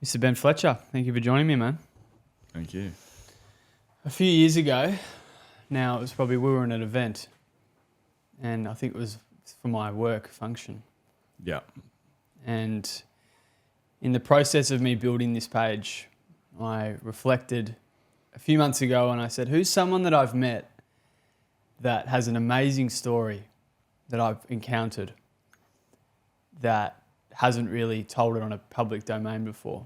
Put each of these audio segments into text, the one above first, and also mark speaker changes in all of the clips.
Speaker 1: Mr. Ben Fletcher, thank you for joining me, man.
Speaker 2: Thank you.
Speaker 1: A few years ago, now it was probably we were in an event, and I think it was for my work function.
Speaker 2: Yeah.
Speaker 1: And in the process of me building this page, I reflected a few months ago and I said, who's someone that I've met that has an amazing story that I've encountered that hasn't really told it on a public domain before?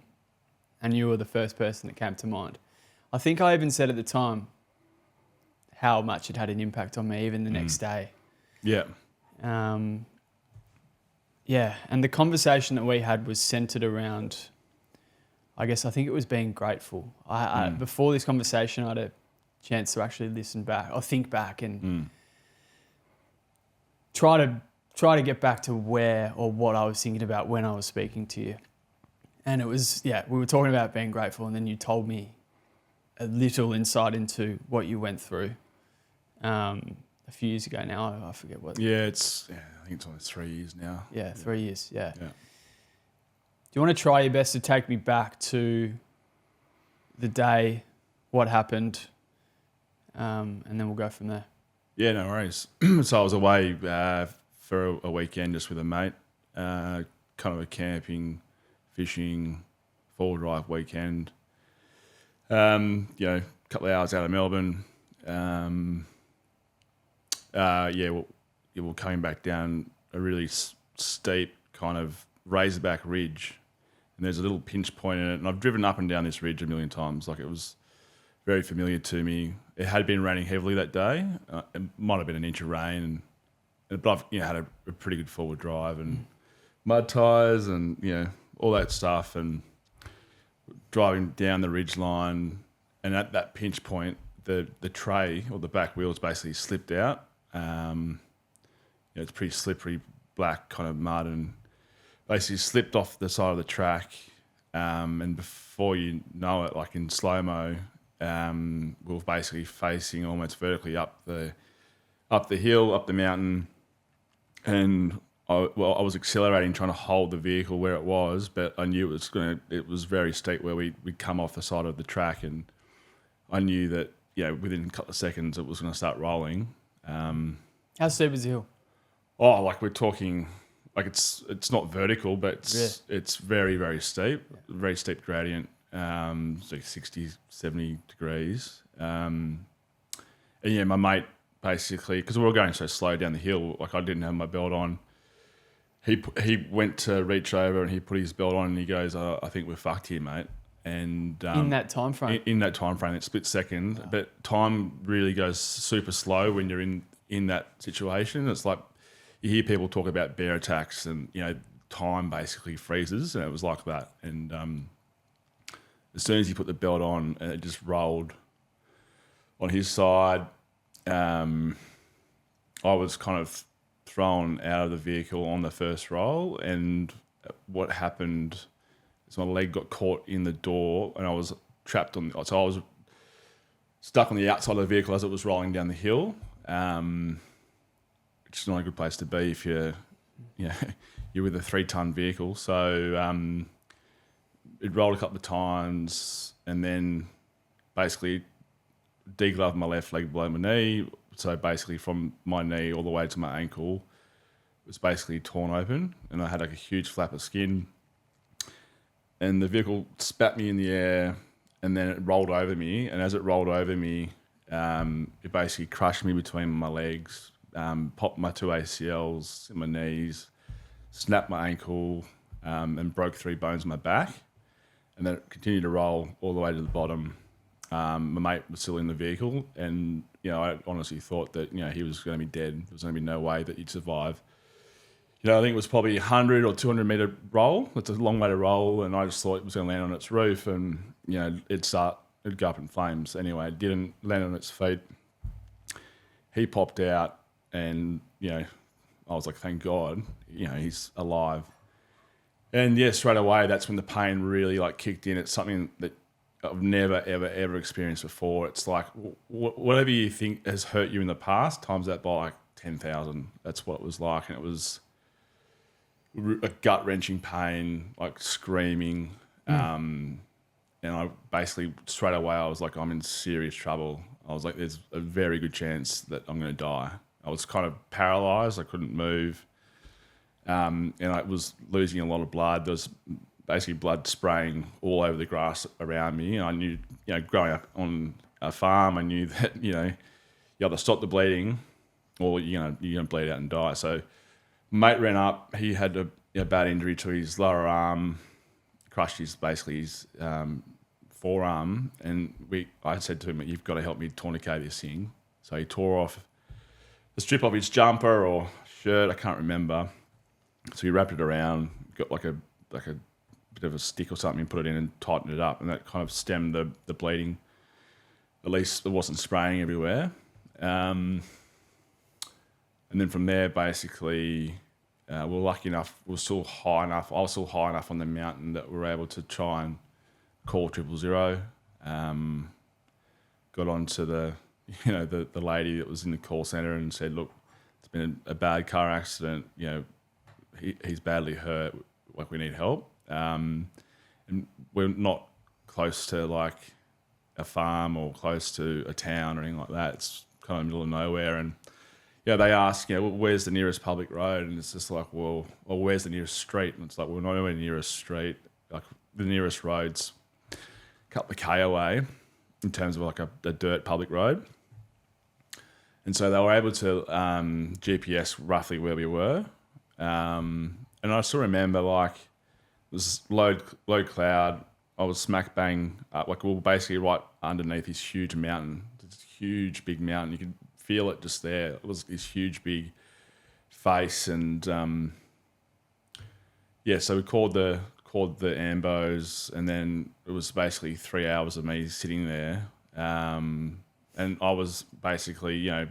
Speaker 1: And you were the first person that came to mind. I think I even said at the time how much it had an impact on me, even the next day.
Speaker 2: Yeah.
Speaker 1: Yeah, and the conversation that we had was centered around, I think it was being grateful. I before this conversation, I had a chance to actually listen back or think back and try to get back to where or what I was thinking about when I was speaking to you. And it was, we were talking about being grateful, and then you told me a little insight into what you went through a few years ago now. I forget what.
Speaker 2: Yeah, I think it's almost 3 years now.
Speaker 1: Yeah, 3 years, yeah.
Speaker 2: Yeah.
Speaker 1: Do you want to try your best to take me back to the day, what happened, and then we'll go from there?
Speaker 2: Yeah, no worries. So I was away for a weekend just with a mate, kind of a camping, fishing, four-wheel drive weekend. A couple of hours out of Melbourne. We're coming back down a really steep kind of razorback ridge, and there's a little pinch point in it. And I've driven up and down this ridge a million times. Like, it was very familiar to me. It had been raining heavily that day. It might have been an inch of rain, but I've had a pretty good forward drive and mud tyres and all that stuff, and driving down the ridge line, and at that pinch point, the tray or the back wheels basically slipped out. It's pretty slippery, black kind of mud, and basically slipped off the side of the track. And before you know it, like in slow-mo, we were basically facing almost vertically up the hill, up the mountain, and I was accelerating, trying to hold the vehicle where it was, but I knew it was very steep where we'd come off the side of the track, and I knew that within a couple of seconds it was going to start rolling.
Speaker 1: How steep is the hill?
Speaker 2: Oh, like we're talking, like it's not vertical, but it's very, very steep, very steep gradient, like 60, 70 degrees. And my mate basically, because we were going so slow down the hill, like I didn't have my belt on. He went to reach over and he put his belt on and he goes, I think we're fucked here, mate. And
Speaker 1: in that time frame?
Speaker 2: In that time frame, it's split second. Wow. But time really goes super slow when you're in that situation. It's like you hear people talk about bear attacks and, time basically freezes, and it was like that. And as soon as he put the belt on, and it just rolled on his side, I was kind of thrown out of the vehicle on the first roll, and what happened is my leg got caught in the door, and I was trapped so I was stuck on the outside of the vehicle as it was rolling down the hill, which is not a good place to be if you're with a 3-ton vehicle. So it rolled a couple of times, and then basically degloved my left leg below my knee. So basically from my knee all the way to my ankle was basically torn open, and I had like a huge flap of skin. And the vehicle spat me in the air, and then it rolled over me. And as it rolled over me, it basically crushed me between my legs, popped my 2 ACLs in my knees, snapped my ankle, and broke 3 bones in my back. And then it continued to roll all the way to the bottom. My mate was still in the vehicle, and I honestly thought that he was going to be dead. There was going to be no way that he'd survive. I think it was probably 100 or 200 metre roll. It's a long way to roll, and I just thought it was going to land on its roof, and it'd go up in flames. Anyway, it didn't land on its feet. He popped out, and I was like, thank God, he's alive. And straight away, that's when the pain really kicked in. It's something that I've never, ever, ever experienced before. It's like whatever you think has hurt you in the past, times that by 10,000. That's what it was like, and it was a gut-wrenching pain, screaming, And I basically straight away I was like, I'm in serious trouble. I was like, there's a very good chance that I'm going to die. I was kind of paralyzed. I couldn't move. And I was losing a lot of blood. There was basically blood spraying all over the grass around me. And I knew, growing up on a farm, I knew that, you either stop the bleeding or you're going to bleed out and die. So mate ran up. He had a bad injury to his lower arm, crushed his forearm, and I said to him, "You've got to help me tourniquet this thing." So he tore off the strip of his jumper or shirt, I can't remember. So he wrapped it around, got like a bit of a stick or something, and put it in and tightened it up, and that kind of stemmed the bleeding. At least it wasn't spraying everywhere. And then from there, basically, we're lucky enough. I was still high enough on the mountain that we were able to try and call 000. Got on to the lady that was in the call centre and said, "Look, it's been a bad car accident. He's badly hurt. Like, we need help." And we're not close to like a farm or close to a town or anything like that. It's kind of middle of nowhere. And they ask, where's the nearest public road? And it's just like, well, where's the nearest street? And it's like, we're nowhere near a street. Like, the nearest road's a couple of K away in terms of like a dirt public road. And so they were able to GPS roughly where we were. And I still remember, like, it was low cloud. I was smack bang up, like, we were basically right underneath this huge mountain. This huge, big mountain. You could feel it just there. It was this huge, big face. And, so we called the ambos, and then it was basically 3 hours of me sitting there. And I was basically, the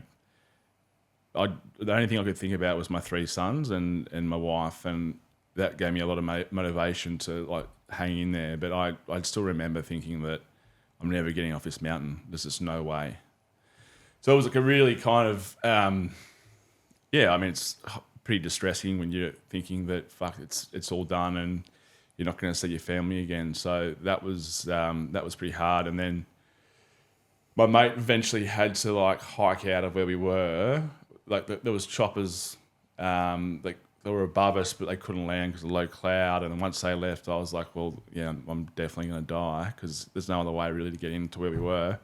Speaker 2: only thing I could think about was my 3 sons and my wife, and that gave me a lot of motivation to like hang in there. But I still remember thinking that I'm never getting off this mountain. There's just no way. So it was like a really kind of, it's pretty distressing when you're thinking that it's all done and you're not going to see your family again. So that was pretty hard. And then my mate eventually had to like hike out of where we were. Like, there was choppers, like they were above us, but they couldn't land because of low cloud. And then once they left, I was like, well, yeah, I'm definitely going to die because there's no other way really to get into where we were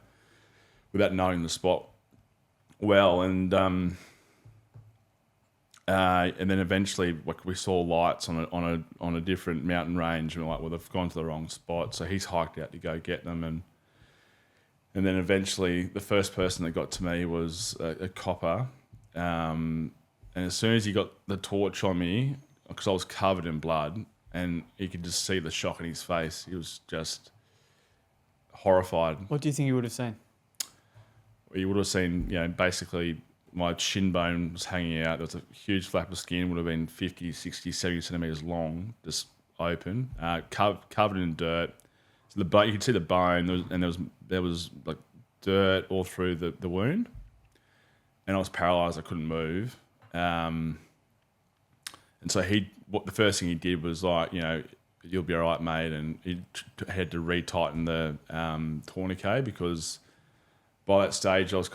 Speaker 2: without knowing the spot well. And then eventually, like, we saw lights on a different mountain range, and we're like, well, they've gone to the wrong spot. So he's hiked out to go get them, and then eventually, the first person that got to me was a copper. And as soon as he got the torch on me, because I was covered in blood, and he could just see the shock in his face, he was just horrified.
Speaker 1: What do you think you would have seen?
Speaker 2: You would have seen, basically my shin bone was hanging out. There was a huge flap of skin, would have been 50, 60, 70 centimetres long, just open, covered in dirt. So you could see the bone, there was like dirt all through the wound, and I was paralysed. I couldn't move. And so the first thing he did was like, you'll be all right, mate. And he had to retighten the tourniquet, because by that stage I was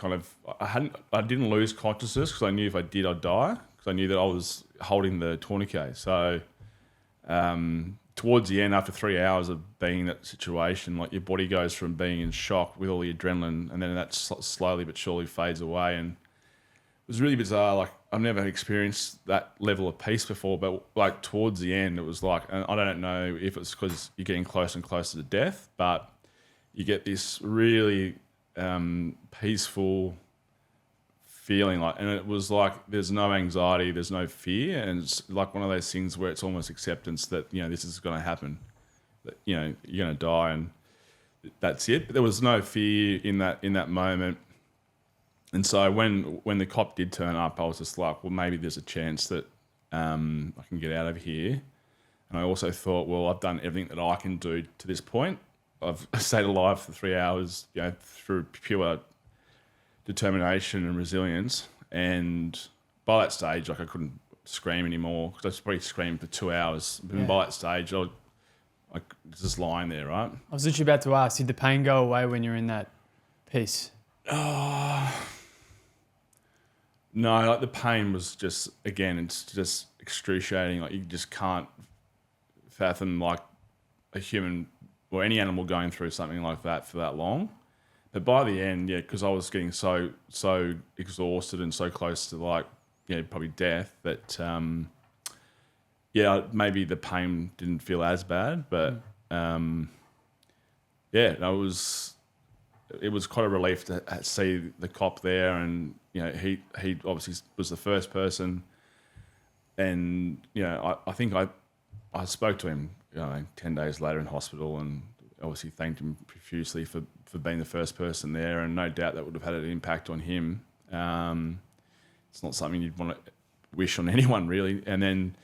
Speaker 2: I didn't lose consciousness, because I knew if I did I'd die, because I knew that I was holding the tourniquet. So towards the end, after 3 hours of being in that situation, like, your body goes from being in shock with all the adrenaline, and then that slowly but surely fades away. And it was really bizarre. Like, I've never experienced that level of peace before, but like towards the end, it was like, and I don't know if it's because you're getting closer and closer to death, but you get this really peaceful feeling, like, and it was like there's no anxiety, there's no fear, and it's like one of those things where it's almost acceptance that this is going to happen, that you're going to die, and that's it. But there was no fear in that moment. And so when the cop did turn up, I was just like, well, maybe there's a chance that I can get out of here. And I also thought, well, I've done everything that I can do to this point. I've stayed alive for 3 hours, through pure determination and resilience. And by that stage, like, I couldn't scream anymore, because I was probably screaming for 2 hours. But by that stage, I like just lying there, right?
Speaker 1: I was literally about to ask, did the pain go away when you're in that piece?
Speaker 2: No, like the pain was just, again, it's just excruciating. Like you just can't fathom like a human or any animal going through something like that for that long. But by the end, yeah, because I was getting so exhausted and so close to like, probably death that, maybe the pain didn't feel as bad. But it was quite a relief to see the cop there, and he obviously was the first person, and I think I spoke to him 10 days later in hospital, and obviously thanked him profusely for being the first person there, and no doubt that would have had an impact on him. It's not something you'd want to wish on anyone really, and then.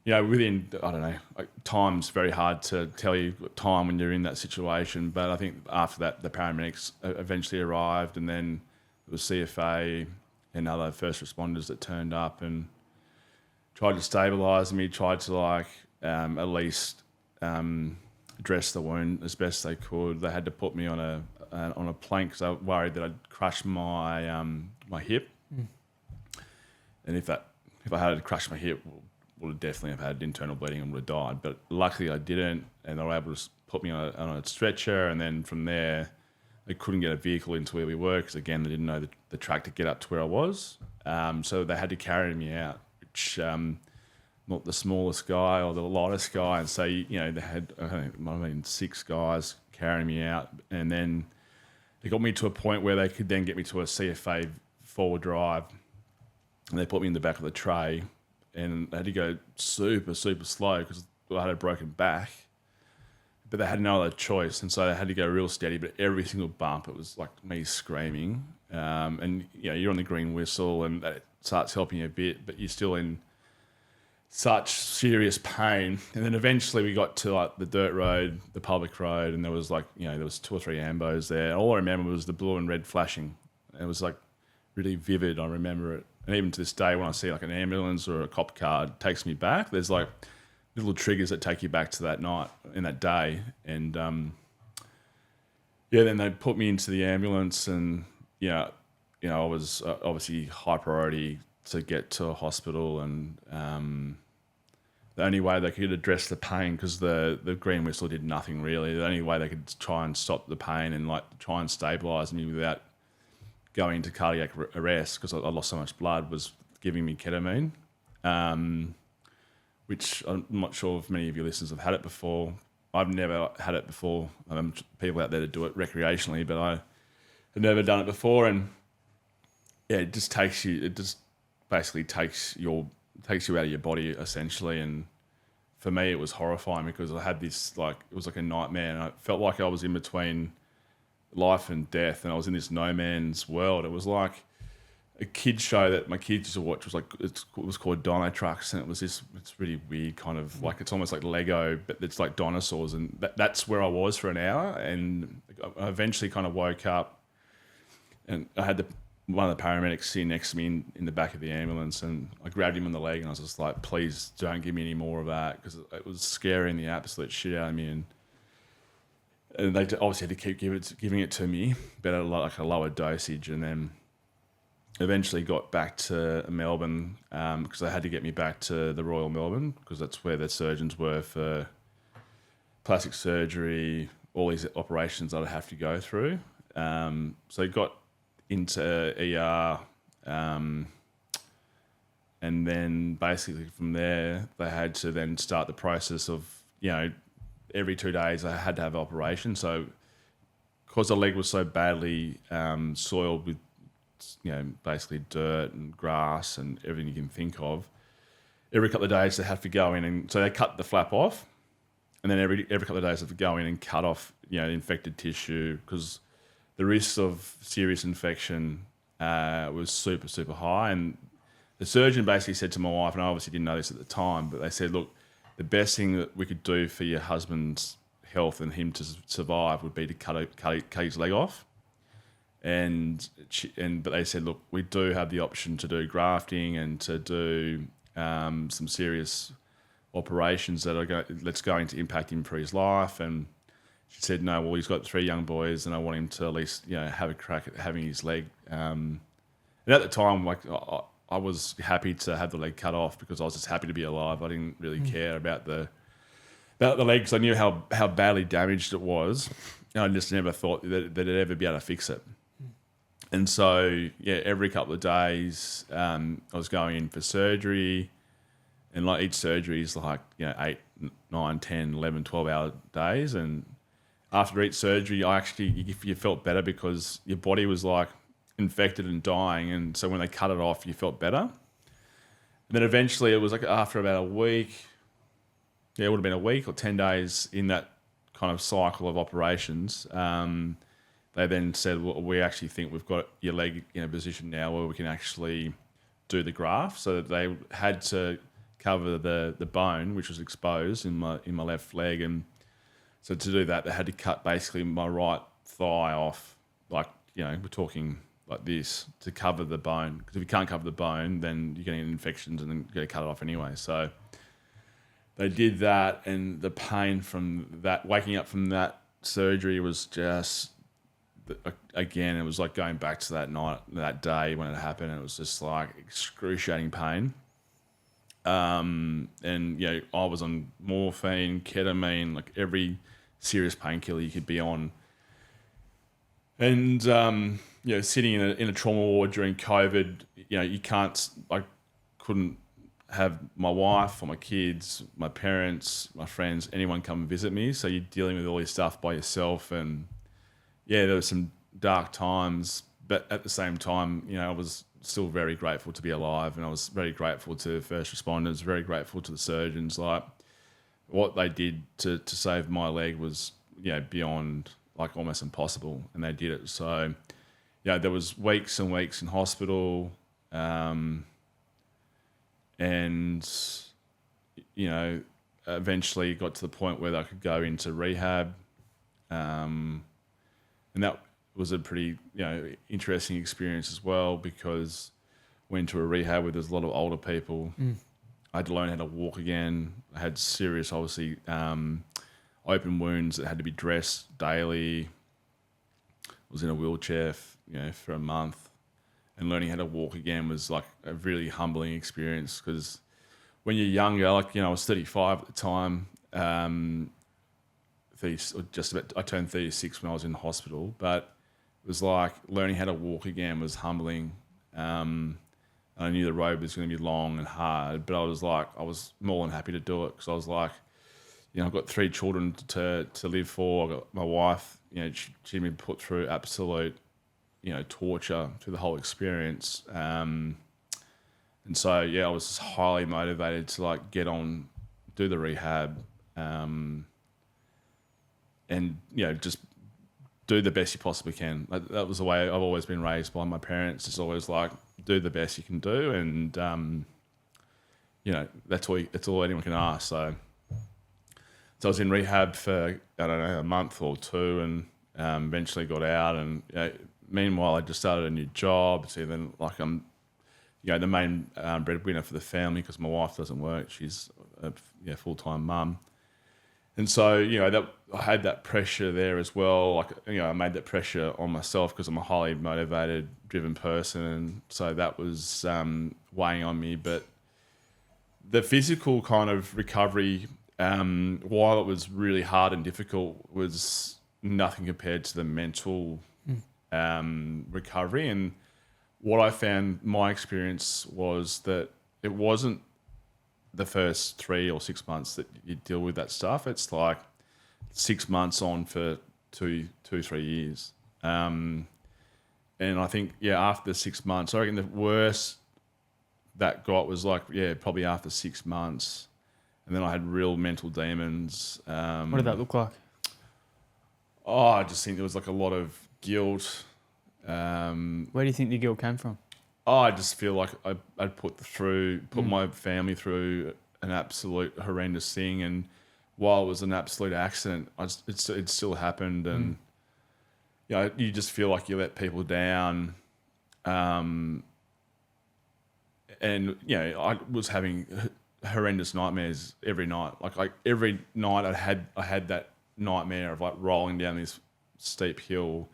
Speaker 2: Within, I don't know, like time's very hard to tell you time when you're in that situation. But I think after that, the paramedics eventually arrived, and then there was CFA and other first responders that turned up and tried to stabilise me, tried to at least dress the wound as best they could. They had to put me on a plank because I was worried that I'd crush my my hip, and if I had crushed my hip, would have definitely have had internal bleeding and would have died. But luckily I didn't, and they were able to put me on a stretcher, and then from there they couldn't get a vehicle into where we were because, again, they didn't know the track to get up to where I was. So they had to carry me out, which not the smallest guy or the lightest guy. And so, they had, I think it might have been 6 guys carrying me out. And then they got me to a point where they could then get me to a CFA forward drive, and they put me in the back of the tray. And I had to go super, super slow because I had a broken back. But they had no other choice, and so they had to go real steady. But every single bump, it was like me screaming. And you're on the green whistle, and that starts helping you a bit, but you're still in such serious pain. And then eventually we got to like the dirt road, the public road, and there was there was 2 or 3 ambos there. All I remember was the blue and red flashing. It was like really vivid. I remember it. And even to this day, when I see like an ambulance or a cop car, it takes me back. There's like little triggers that take you back to that night and that day. And then they put me into the ambulance, and I was obviously high priority to get to a hospital, and the only way they could address the pain, because the green whistle did nothing really. The only way they could try and stop the pain and try and stabilise me without going into cardiac arrest, because I lost so much blood, was giving me ketamine, which I'm not sure if many of your listeners have had it before. I've never had it before. People out there that do it recreationally, but I had never done it before. And it just basically takes you out of your body essentially. And for me, it was horrifying because I had this it was like a nightmare, and I felt like I was in between life and death, and I was in this no man's world. It was like a kid show that my kids used to watch. It was called Dino Trucks, and it's really weird kind of it's almost like Lego, but it's like dinosaurs, and that's where I was for an hour. And I eventually kind of woke up, and I had one of the paramedics sitting next to me in the back of the ambulance, and I grabbed him on the leg, and I was just like, please don't give me any more of that, because it was scaring the absolute shit out of me. And they obviously had to keep giving it to me, but at a lower dosage. And then eventually got back to Melbourne, because they had to get me back to the Royal Melbourne, because that's where the surgeons were for plastic surgery, all these operations that I'd have to go through. So I got into ER, and then basically from there, they had to then start the process of, every 2 days I had to have an operation. So because the leg was so badly soiled with, basically dirt and grass and everything you can think of, every couple of days they have to go in, and so they cut the flap off, and then every couple of days they have to go in and cut off, infected tissue, because the risk of serious infection was super, super high. And the surgeon basically said to my wife, and I obviously didn't know this at the time, but they said, look, the best thing that we could do for your husband's health and him to survive would be to cut his leg off. But they said, look, we do have the option to do grafting and to do some serious operations that's going to impact him for his life. And she said, no, well, he's got 3 young boys, and I want him to at least have a crack at having his leg. And at the time, like I was happy to have the leg cut off because I was just happy to be alive. I didn't really care about the leg because I knew how badly damaged it was. And I just never thought that I'd ever be able to fix it. And so, every couple of days, I was going in for surgery, and like each surgery is like 8, 9, 10, 11, 12-hour days. And after each surgery, you felt better because your body was like infected and dying, and so when they cut it off, you felt better. And then eventually, it was like after about a week. It would have been a week or 10 days in that kind of cycle of operations. They then said, well, we actually think we've got your leg in a position now where we can actually do the graft. So that they had to cover the bone, which was exposed in my left leg. And so to do that, they had to cut basically my right thigh off. Like, we're talking like this to cover the bone. Because if you can't cover the bone, then you're getting infections and then you got to cut it off anyway. So they did that, and the pain from that, waking up from that surgery was just, again, it was like going back to that night, that day when it happened. It was just like excruciating pain. And I was on morphine, ketamine, like every serious painkiller you could be on. And sitting in a trauma ward during COVID, I couldn't have my wife or my kids, my parents, my friends, anyone come and visit me. So you're dealing with all this stuff by yourself. And there were some dark times, but at the same time, I was still very grateful to be alive, and I was very grateful to first responders, very grateful to the surgeons. Like what they did to save my leg was, beyond like almost impossible, and they did it. So, there was weeks and weeks in hospital, and eventually got to the point where I could go into rehab, and that was a pretty interesting experience as well, because went to a rehab where there's a lot of older people. I had to learn how to walk again. I had serious, obviously, open wounds that had to be dressed daily. I was in a wheelchair, for a month. And learning how to walk again was like a really humbling experience, because when you're younger, I was 35 at the time, I turned 36 when I was in hospital, but it was like learning how to walk again was humbling. I knew the road was going to be long and hard, but I was more than happy to do it, because I was like, I've got 3 children to live for. I've got my wife, she'd been put through absolute torture through the whole experience. And so, I was just highly motivated to like get on, do the rehab, and, just do the best you possibly can. That was the way I've always been raised by my parents. It's always like, do the best you can do. And, that's all anyone can ask. So I was in rehab for, a month or 2, and eventually got out. And meanwhile, I just started a new job. So then, like, I'm, the main breadwinner for the family, because my wife doesn't work. She's a full-time mum. And so, I had that pressure there as well. Like, I made that pressure on myself because I'm a highly motivated, driven person. And so that was weighing on me. But the physical kind of recovery, while it was really hard and difficult, was nothing compared to the mental recovery. And what I found, my experience was that it wasn't the first 3 or 6 months that you deal with that stuff. It's like 6 months on for 3 years. And I think, after the 6 months, I reckon the worst that got was like, probably after 6 months. And then I had real mental demons.
Speaker 1: What did that look like?
Speaker 2: I just think there was like a lot of guilt.
Speaker 1: Where do you think the guilt came from?
Speaker 2: I just feel like I'd put my family through an absolute horrendous thing, and while it was an absolute accident, it still happened, and you just feel like you let people down, and I was having horrendous nightmares every night. Like every night I had that nightmare of like rolling down this steep hill,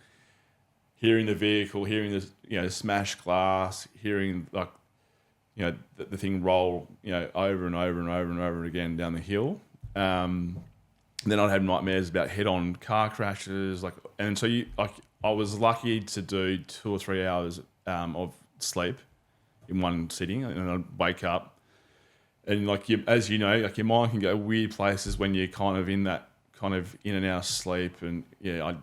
Speaker 2: hearing the vehicle, hearing the smashed glass, hearing like the thing roll over and over and over and over again down the hill. Then I'd have nightmares about head-on car crashes, and so I was lucky to do 2 or 3 hours of sleep in one sitting, and I'd wake up, and as you know, like your mind can go weird places when you're kind of in that kind of in and out of sleep, and I'd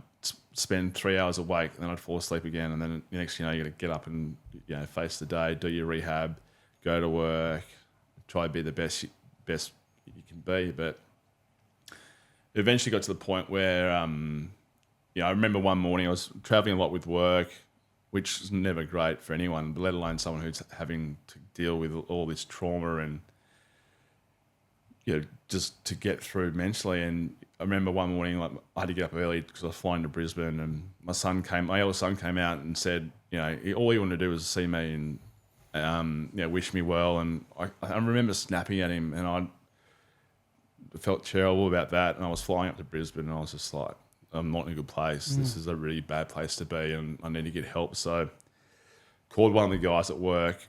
Speaker 2: spend 3 hours awake, and then I'd fall asleep again, and then the next thing you got to get up and face the day, do your rehab, go to work, try to be the best you can be, but it eventually got to the point where, I remember one morning I was traveling a lot with work, which is never great for anyone, let alone someone who's having to deal with all this trauma and, just to get through mentally. And I remember one morning, I had to get up early because I was flying to Brisbane, and my eldest son came out and said, all he wanted to do was see me and, wish me well. And I remember snapping at him, and I felt terrible about that, and I was flying up to Brisbane, and I was just like, I'm not in a good place. This is a really bad place to be, and I need to get help. So called one of the guys at work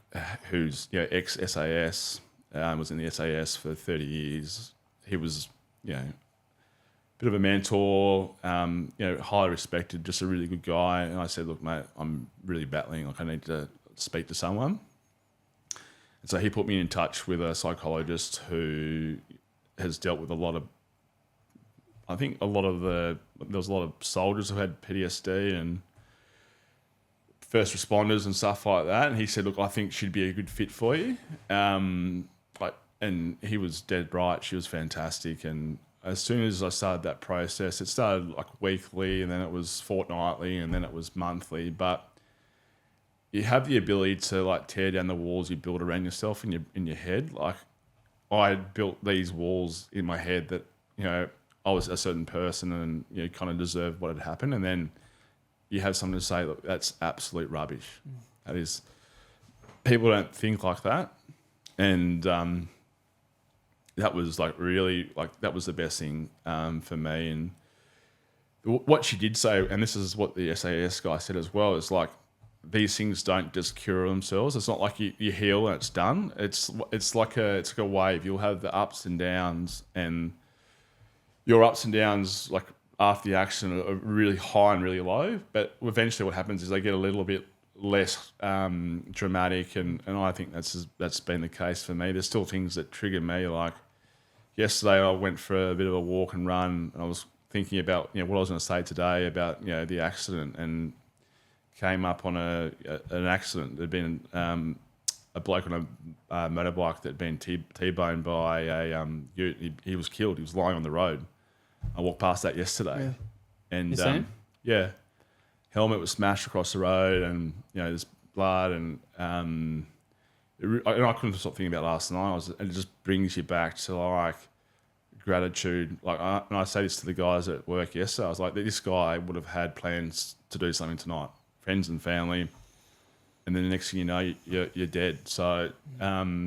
Speaker 2: who's ex-SAS, was in the SAS for 30 years. He was, a bit of a mentor, highly respected, just a really good guy. And I said, look, mate, I'm really battling. I need to speak to someone. And so he put me in touch with a psychologist who has dealt with there was a lot of soldiers who had PTSD and first responders and stuff like that. And he said, look, I think she'd be a good fit for you. And he was dead right. She was fantastic. And as soon as I started that process, it started like weekly, and then it was fortnightly, and then it was monthly. But you have the ability to tear down the walls you build around yourself in your head. Like, I built these walls in my head that, I was a certain person and, kind of deserved what had happened. And then you have someone to say, look, that's absolute rubbish. That is, people don't think like that. And that was really that was the best thing for me. And what she did say, and this is what the SAS guy said as well, is these things don't just cure themselves. It's not like you heal and it's done. It's like a wave. You'll have the ups and downs, and your ups and downs after the accident are really high and really low. But eventually, what happens is they get a little bit less dramatic, and I think that's been the case for me. There's still things that trigger me. Like yesterday, I went for a bit of a walk and run, and I was thinking about what I was going to say today about the accident, and came up on an accident. There'd been a bloke on a motorbike that had been T-boned by a ute. He was killed. He was lying on the road. I walked past that yesterday. Yeah. And
Speaker 1: you seen?
Speaker 2: Yeah, helmet was smashed across the road, and there's blood, and I couldn't stop thinking about last night. It just brings you back to gratitude. And I say this to the guys at work yesterday. I was like, this guy would have had plans to do something tonight, friends and family, and then the next thing you know, you're dead. So I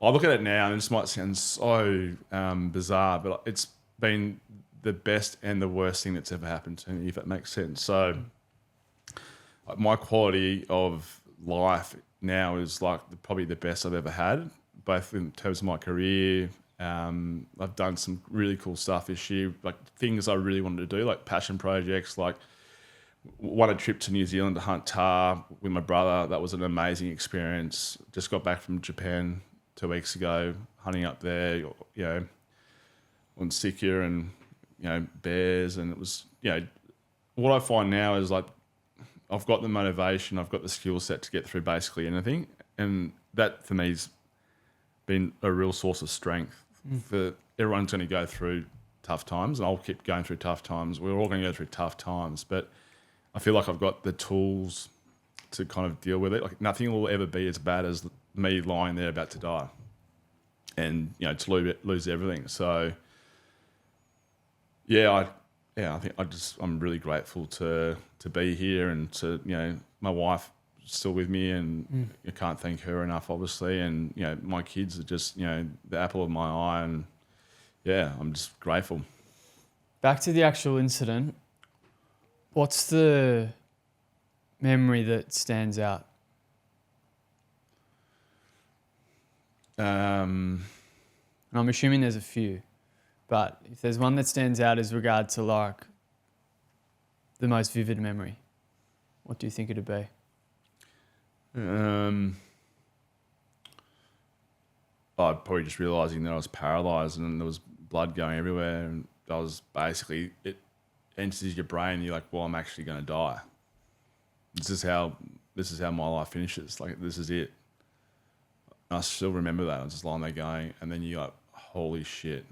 Speaker 2: look at it now, and this might sound so bizarre, but it's been the best and the worst thing that's ever happened to me, if that makes sense. So my quality of life now is probably the best I've ever had, both in terms of my career. I've done some really cool stuff this year, things I really wanted to do, passion projects, won a trip to New Zealand to hunt tahr with my brother. That was an amazing experience. Just got back from Japan 2 weeks ago, hunting up there, on sika and, bears. And it was, what I find now is I've got the motivation, I've got the skill set to get through basically anything. And that for me has been a real source of strength. For everyone's going to go through tough times, and I'll keep going through tough times. We're all going to go through tough times, but I feel like I've got the tools to kind of deal with it. Nothing will ever be as bad as me lying there about to die, and to lose everything. So I think I'm really grateful to be here, and to my wife still with me, and I can't thank her enough, obviously. And you know, my kids are just the apple of my eye, and yeah, I'm just grateful.
Speaker 1: Back to the actual incident. What's the memory that stands out?
Speaker 2: Um,
Speaker 1: And I'm assuming there's a few, but if there's one that stands out as regard to like the most vivid memory, what do you think it'd be?
Speaker 2: Probably just realising that I was paralysed and there was blood going everywhere, and I was basically, it enters your brain and you're like, well, I'm actually going to die. This is how my life finishes. Like, this is it. And I still remember that. I was just lying there going, and then you're like, holy shit.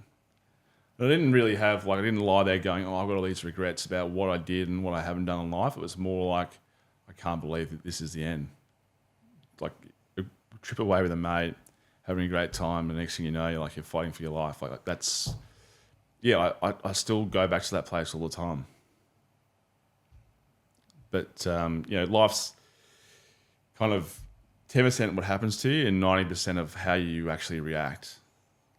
Speaker 2: I didn't really have, I didn't lie there going, oh, I've got all these regrets about what I did and what I haven't done in life. It was more like, I can't believe that this is the end. Like, a trip away with a mate, having a great time, and the next thing you know, you're fighting for your life. Like that's, yeah, I still go back to that place all the time. But, life's kind of 10% what happens to you and 90% of how you actually react.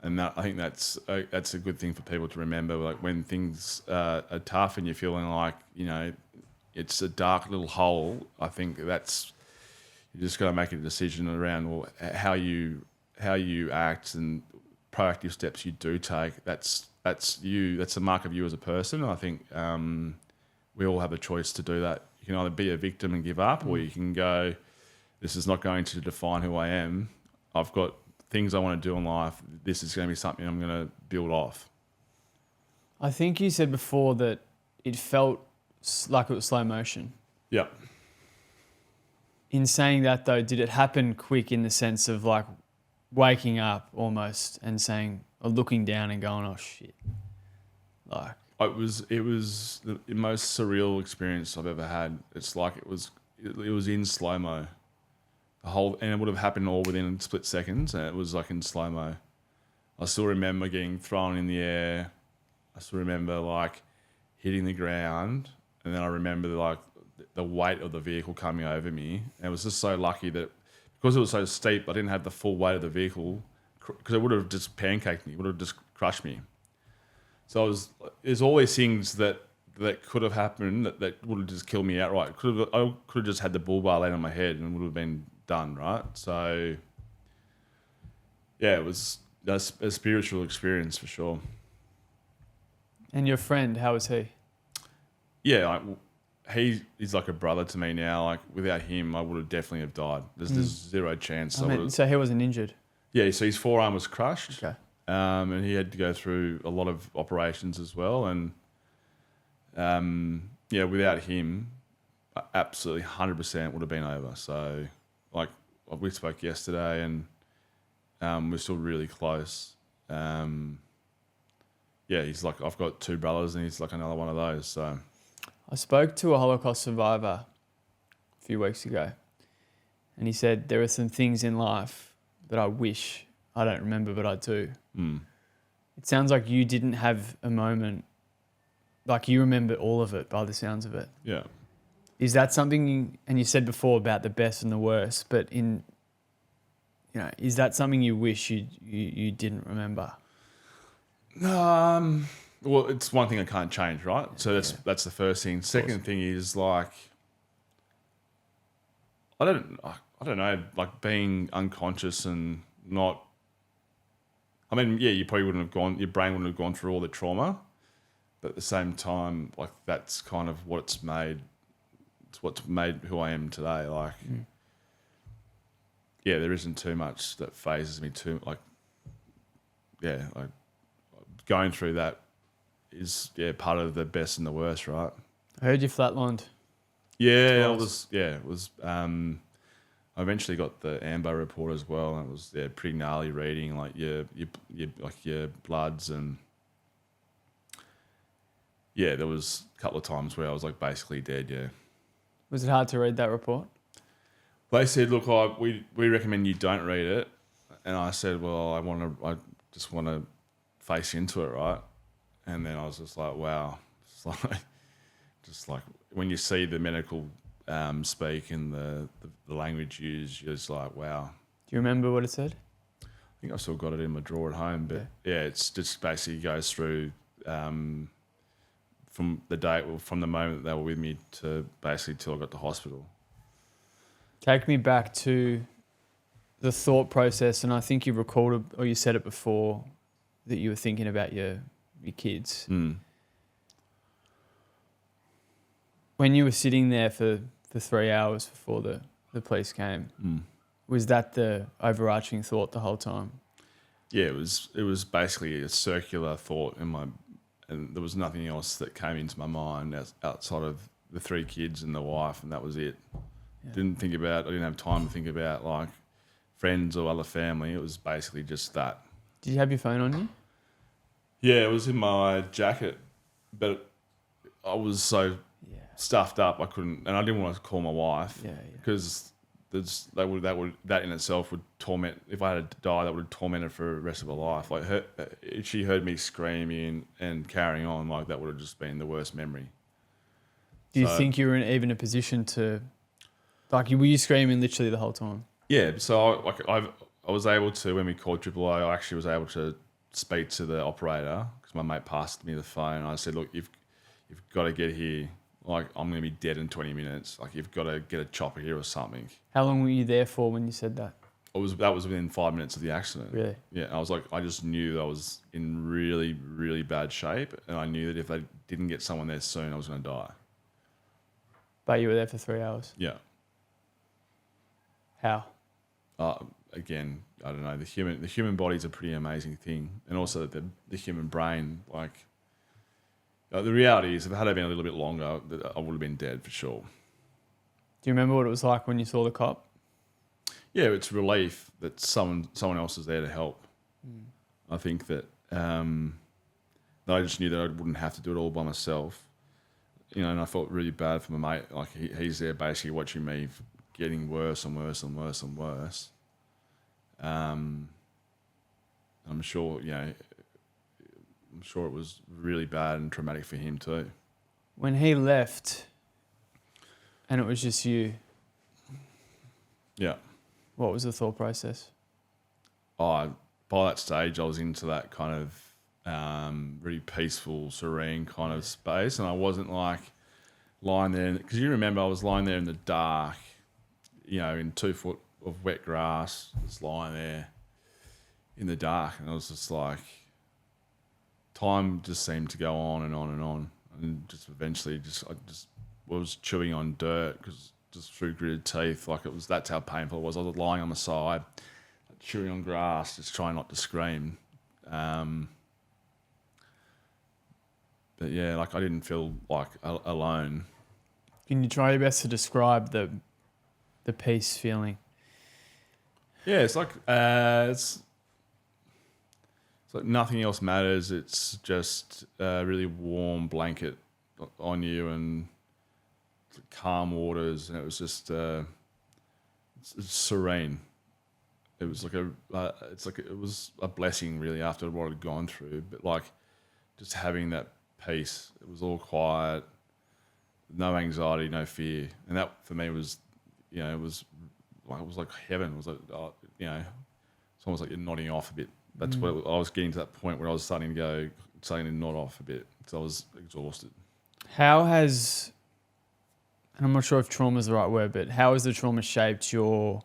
Speaker 2: And I think that's a good thing for people to remember. Like when things are tough and you're feeling like, it's a dark little hole, I think you just got to make a decision around how you act and proactive steps you do take. That's you. That's a mark of you as a person. I think we all have a choice to do that. You can either be a victim and give up, or you can go, this is not going to define who I am. I've got things I want to do in life. This is going to be something I'm going to build off.
Speaker 1: I think you said before that it felt like it was slow motion.
Speaker 2: Yeah.
Speaker 1: In saying that though, did it happen quick in the sense of like waking up almost and saying, or looking down and going, oh shit? Like
Speaker 2: it was the most surreal experience I've ever had. It's like it was in slow mo. And it would have happened all within split seconds, and it was like in slow mo. I still remember getting thrown in the air. I still remember like hitting the ground, and then I remember like the weight of the vehicle coming over me. And it was just so lucky that because it was so steep, I didn't have the full weight of the vehicle, because it would have just pancaked me, it would have just crushed me. So there's all these things that could have happened that would have just killed me outright. I could have just had the bull bar laid on my head and it would have been done, right? So yeah, it was a spiritual experience for sure.
Speaker 1: And your friend, how was he?
Speaker 2: Yeah, he's like a brother to me now. Like without him, I would have definitely have died. There's zero chance.
Speaker 1: So he wasn't injured?
Speaker 2: Yeah, so his forearm was crushed.
Speaker 1: Okay.
Speaker 2: And he had to go through a lot of operations as well. And without him, absolutely 100% would have been over. So like we spoke yesterday, and we're still really close. He's like, I've got two brothers and he's like another one of those. So
Speaker 1: I spoke to a Holocaust survivor a few weeks ago, and he said there are some things in life that I wish I don't remember, but I do. It sounds like you didn't have a moment, like you remember all of it by the sounds of it.
Speaker 2: Yeah.
Speaker 1: Is that something, and you said before about the best and the worst, but is that something you wish you didn't remember?
Speaker 2: Well, it's one thing I can't change, right? So that's the first thing. Second thing is like, I don't know, like being unconscious and not. I mean, yeah, you probably wouldn't have gone. Your brain wouldn't have gone through all the trauma, but at the same time, like that's kind of what's made. It's what's made who I am today. Like, yeah, there isn't too much that phases me too. Like, yeah, like going through that is part of the best and the worst, right?
Speaker 1: I heard you flatlined.
Speaker 2: Yeah, it was. I eventually got the AMBO report as well, and it was pretty gnarly reading, like your bloods, and there was a couple of times where I was like basically dead. Yeah.
Speaker 1: Was it hard to read that report?
Speaker 2: They said, look, we recommend you don't read it, and I said, well, I just want to face into it, right? And then I was just like, wow, it's like, just like when you see the medical speak and the language used, you're just like, wow.
Speaker 1: Do you remember what it said?
Speaker 2: I think I've still got it in my drawer at home, but yeah, it's just basically goes through from the moment that they were with me to basically till I got to hospital.
Speaker 1: Take me back to the thought process, and I think you recorded or you said it before that you were thinking about your kids. When you were sitting there for 3 hours before the police came, was that the overarching thought the whole time?
Speaker 2: Yeah, it was basically a circular thought and there was nothing else that came into my mind outside of the 3 kids and the wife, and that was it. Yeah. I didn't have time to think about like friends or other family. It was basically just that.
Speaker 1: Did you have your phone on you?
Speaker 2: Yeah, it was in my jacket, but I was so stuffed up I couldn't, and I didn't want to call my wife because that in itself would torment. If I had to die, that would have tormented for the rest of her life. Like if she heard me screaming and carrying on, like that would have just been the worst memory.
Speaker 1: Do you think you were in even a position to, like, were you screaming literally the whole time?
Speaker 2: Yeah, so I was able to, when we called AAA, I actually was able to speak to the operator because my mate passed me the phone. I said, look, you've got to get here. Like, I'm going to be dead in 20 minutes. Like, you've got to get a chopper here or something.
Speaker 1: How long were you there for when you said that?
Speaker 2: That was within 5 minutes of the accident.
Speaker 1: Really?
Speaker 2: Yeah. I was like, I just knew that I was in really, really bad shape, and I knew that if they didn't get someone there soon, I was going to die.
Speaker 1: But you were there for 3 hours?
Speaker 2: Yeah.
Speaker 1: How?
Speaker 2: Again, I don't know. The human body is a pretty amazing thing, and also the human brain. Like, the reality is, if it had been a little bit longer, I would have been dead for sure.
Speaker 1: Do you remember what it was like when you saw the cop?
Speaker 2: Yeah, it's relief that someone else is there to help. I think that I just knew that I wouldn't have to do it all by myself. You know, and I felt really bad for my mate. Like he's there basically watching me getting worse and worse and worse and worse. I'm sure, I'm sure it was really bad and traumatic for him too.
Speaker 1: When he left and it was just you,
Speaker 2: yeah,
Speaker 1: what was the thought process?
Speaker 2: By that stage, I was into that kind of really peaceful, serene kind of space, and I wasn't like lying there, because you remember I was lying there in the dark, in 2 foot of wet grass, just lying there in the dark, and I was just like, time just seemed to go on and on and on, and just eventually I was chewing on dirt because just through gritted teeth, that's how painful it was. I was lying on the side, chewing on grass, just trying not to scream. But yeah, like I didn't feel like alone.
Speaker 1: Can you try your best to describe the peace feeling?
Speaker 2: Yeah, it's like it's like nothing else matters. It's just a really warm blanket on you and calm waters, and it was just it's serene. It was like it was a blessing really after what I'd gone through. But like just having that peace, it was all quiet, no anxiety, no fear, and that for me was, it was like heaven. It was like it's almost like you're nodding off a bit. That's what I was getting to, that point where I was starting to nod off a bit because I was exhausted.
Speaker 1: How has, and I'm not sure if trauma is the right word, but how has the trauma shaped your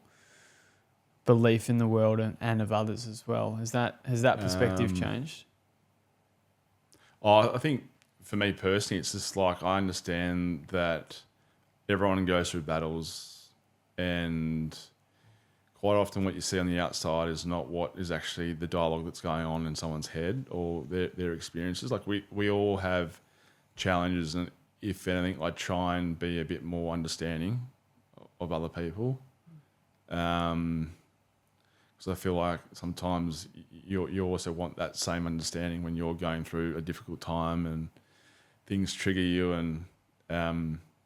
Speaker 1: belief in the world and of others as well? Has that perspective changed?
Speaker 2: I think for me personally, it's just like I understand that everyone goes through battles, and quite often what you see on the outside is not what is actually the dialogue that's going on in someone's head or their experiences. Like we all have challenges, and if anything, I try and be a bit more understanding of other people. Because I feel like sometimes you also want that same understanding when you're going through a difficult time and things trigger you, and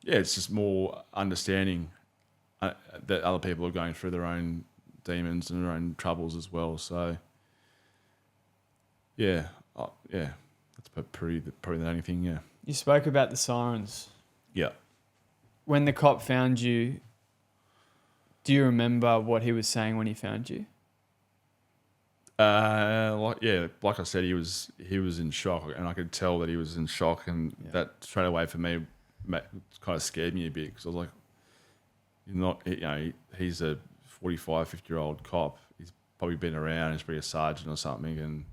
Speaker 2: it's just more understanding that other people are going through their own demons and their own troubles as well. So that's probably the only thing. Yeah.
Speaker 1: You spoke about the sirens.
Speaker 2: Yeah.
Speaker 1: when the cop found you, do you remember what he was saying when he found you?
Speaker 2: Like I said, he was in shock, and I could tell that he was in shock, and that straight away for me kind of scared me a bit, because I was like, he's a 45, 50-year-old cop. He's probably been around. He's probably a sergeant or something, and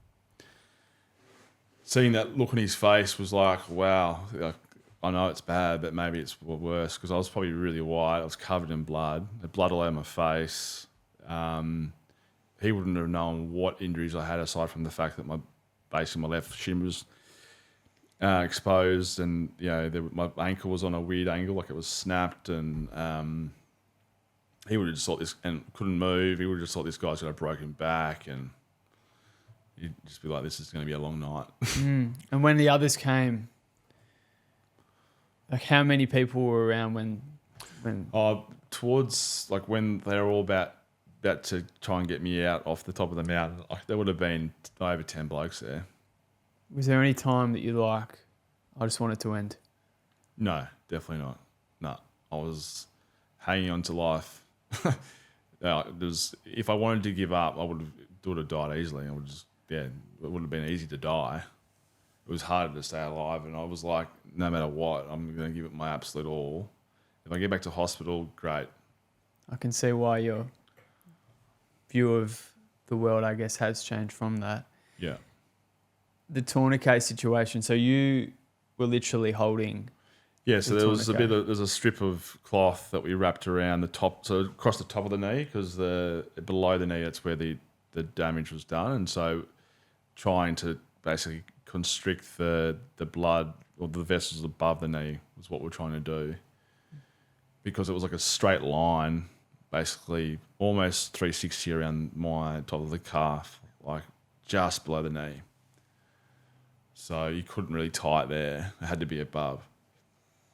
Speaker 2: seeing that look on his face was like, wow. Like, I know it's bad, but maybe it's worse, because I was probably really white. I was covered in blood. The blood all over my face. He wouldn't have known what injuries I had, aside from the fact that basically my left shin was exposed, and my ankle was on a weird angle, like it was snapped, and he would have just thought this, and couldn't move. He would have just thought this guy's got a broken back, and you'd just be like, this is going to be a long night.
Speaker 1: And when the others came, like, how many people were around when?
Speaker 2: Towards like when they were all about to try and get me out off the top of the mountain, like, there would have been over 10 blokes there.
Speaker 1: Was there any time that you I just want it to end?
Speaker 2: No, definitely not. No, I was hanging on to life. If I wanted to give up, I would have died easily. It would have been easy to die. It was harder to stay alive, and I was like, no matter what, I'm going to give it my absolute all. If I get back to hospital, great.
Speaker 1: I can see why your view of the world, I guess, has changed from that.
Speaker 2: Yeah.
Speaker 1: The tourniquet situation. So you were literally holding.
Speaker 2: Yeah. So there's a strip of cloth that we wrapped around the top, so across the top of the knee, because below the knee, that's where the damage was done, and so trying to basically constrict the blood or the vessels above the knee was what we're trying to do, because it was like a straight line, basically almost 360 around my top of the calf, like just below the knee. So you couldn't really tie it there. It had to be above.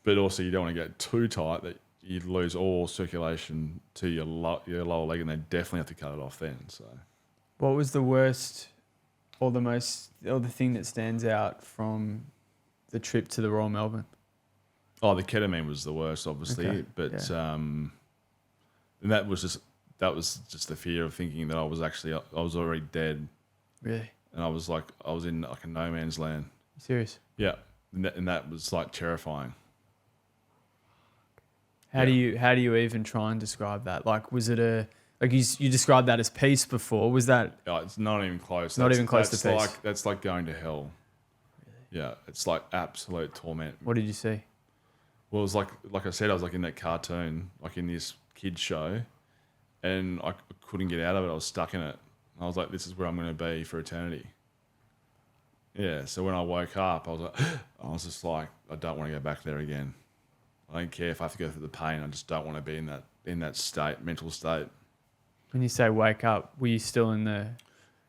Speaker 2: But also you don't want to get too tight that you'd lose all circulation to your lower leg, and they definitely have to cut it off then. So,
Speaker 1: what was the worst or the thing that stands out from the trip to the Royal Melbourne?
Speaker 2: Oh, the ketamine was the worst, obviously.
Speaker 1: Okay.
Speaker 2: But and that was just the fear of thinking that I was already dead.
Speaker 1: Really?
Speaker 2: And I was in like a no man's land.
Speaker 1: Serious?
Speaker 2: Yeah, and that was like terrifying.
Speaker 1: How do you even try and describe that? Like, was it you described that as peace before? Was that?
Speaker 2: Oh, it's not even close.
Speaker 1: Even close to peace.
Speaker 2: That's like going to hell. Really? Yeah, it's like absolute torment.
Speaker 1: What did you see?
Speaker 2: Well, it was like I said, I was like in that cartoon, like in this kids show, and I couldn't get out of it. I was stuck in it. I was like, this is where I'm going to be for eternity. Yeah, so when I woke up, I was just like, I don't want to go back there again. I don't care if I have to go through the pain. I just don't want to be in that mental state.
Speaker 1: When you say wake up, were you still in the ambulance?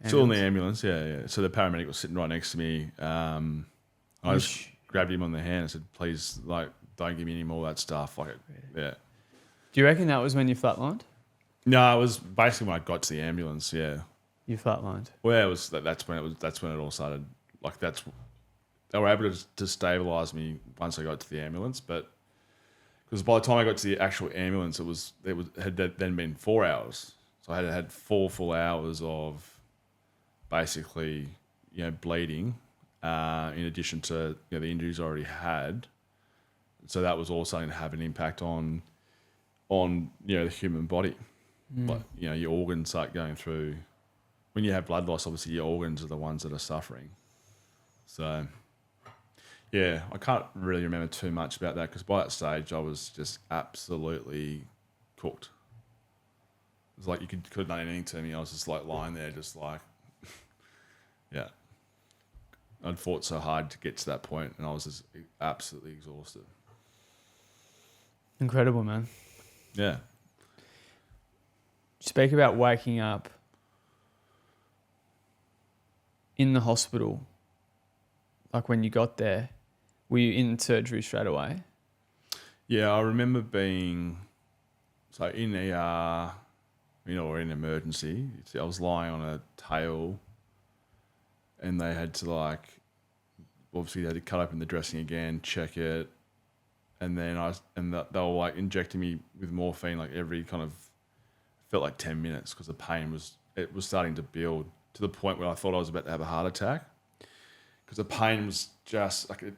Speaker 2: Still in the ambulance, yeah. So the paramedic was sitting right next to me. I just grabbed him on the hand and said, please, like, don't give me any more of that stuff. Like, yeah.
Speaker 1: Do you reckon that was when you flatlined?
Speaker 2: No, it was basically when I got to the ambulance, yeah.
Speaker 1: You flatlined?
Speaker 2: Well, that's when it all started. Like, they were able to stabilise me once I got to the ambulance, but because by the time I got to the actual ambulance, it had then been 4 hours. So I had 4 full hours of basically, bleeding, in addition to the injuries I already had. So that was all starting to have an impact on the human body. Like, your organs start going through. When you have blood loss, obviously your organs are the ones that are suffering. So, yeah, I can't really remember too much about that, because by that stage I was just absolutely cooked. It was like you could have done anything to me. I was just like lying there, just like, yeah. I'd fought so hard to get to that point, and I was just absolutely exhausted.
Speaker 1: Incredible, man.
Speaker 2: Yeah.
Speaker 1: Speak about waking up in the hospital. Like, when you got there, were you in surgery straight away?
Speaker 2: Yeah, I remember being in ER, or in emergency. I was lying on a table, and they had to obviously they had to cut open the dressing again, check it, and then they were like injecting me with morphine like every kind of felt like 10 minutes because the pain was starting to build to the point where I thought I was about to have a heart attack because the pain was just like it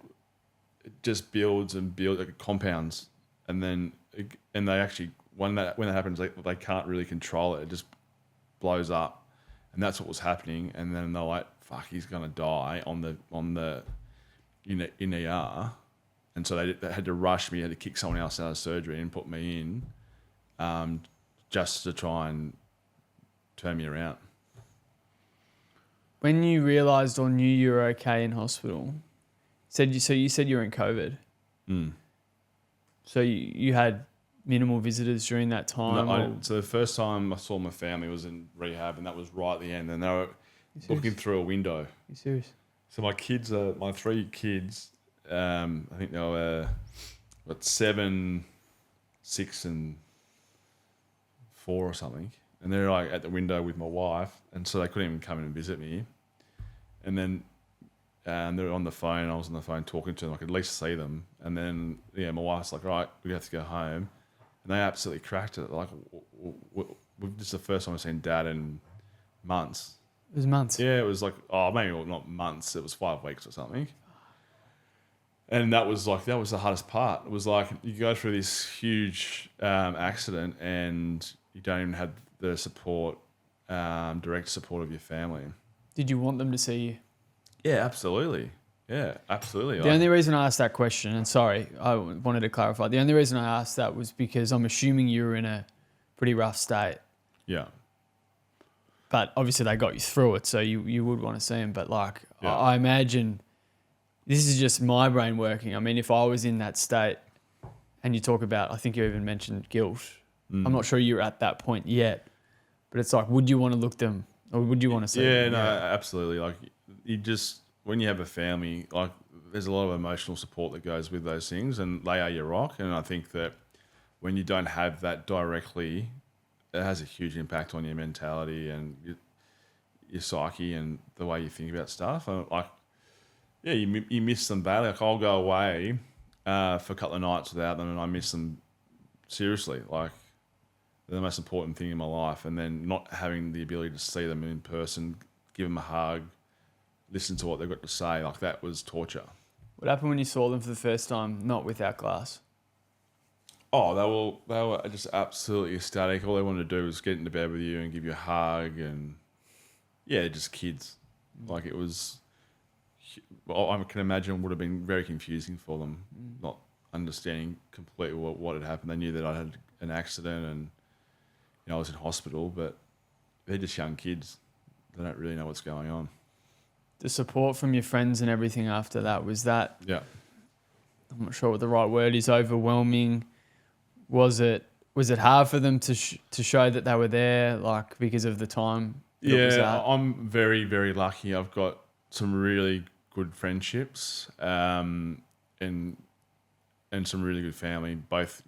Speaker 2: just builds and builds, like it compounds, and then and they actually when that happens, they can't really control it. It just blows up, and that's what was happening. And then they're like, "Fuck, he's gonna die in ER," and so they had to rush me, had to kick someone else out of surgery and put me in, just to try and turn me around.
Speaker 1: When you realised or knew you were okay in hospital, you said you were in COVID.
Speaker 2: Mm.
Speaker 1: So you had minimal visitors during that time?
Speaker 2: No, so the first time I saw my family was in rehab, and that was right at the end, and they were looking through a window.
Speaker 1: Are you serious?
Speaker 2: So my 3 kids, I think they were 7, 6, and 4 or something, and they're like at the window with my wife, and so they couldn't even come in and visit me. And then they were on the phone. I was on the phone talking to them. I could at least see them. And then my wife's like, "All right, we have to go home," and they absolutely cracked it. Like, this is the first time I've seen Dad in months.
Speaker 1: It was months.
Speaker 2: Yeah, it was like, maybe not months. It was 5 weeks or something. And that was the hardest part. It was like you go through this huge accident and you don't even have the support, direct support of your family.
Speaker 1: Did you want them to see you?
Speaker 2: Yeah, absolutely. Yeah, absolutely.
Speaker 1: The only reason I asked that question, and sorry, I wanted to clarify. The only reason I asked that was because I'm assuming you were in a pretty rough state.
Speaker 2: Yeah.
Speaker 1: But obviously they got you through it, so you would want to see them. But like,
Speaker 2: Yeah.
Speaker 1: I imagine this is just my brain working. I mean, if I was in that state and you talk about, I think you even mentioned guilt. I'm not sure you're at that point yet, but it's like, would you want to look them or would you want to see them?
Speaker 2: Yeah, no, absolutely. Like when you have a family, like there's a lot of emotional support that goes with those things, and they are your rock. And I think that when you don't have that directly, it has a huge impact on your mentality and your psyche and the way you think about stuff. And you miss them badly. Like I'll go away for a couple of nights without them, and I miss them seriously. Like they're the most important thing in my life. And then not having the ability to see them in person, give them a hug, listen to what they've got to say, like that was torture.
Speaker 1: What happened when you saw them for the first time, not without glass?
Speaker 2: Oh, they were just absolutely ecstatic. All they wanted to do was get into bed with you and give you a hug, and yeah, just kids. Like it was. I can imagine it would have been very confusing for them, not understanding completely what had happened. They knew that I had an accident and I was in hospital, but they're just young kids. They don't really know what's going on.
Speaker 1: The support from your friends and everything after that, was that?
Speaker 2: Yeah.
Speaker 1: I'm not sure what the right word is. Overwhelming. Was it hard for them to show that they were there, like because of the time?
Speaker 2: Yeah, I'm very, very lucky. I've got some really good friendships, and some really good family. Both,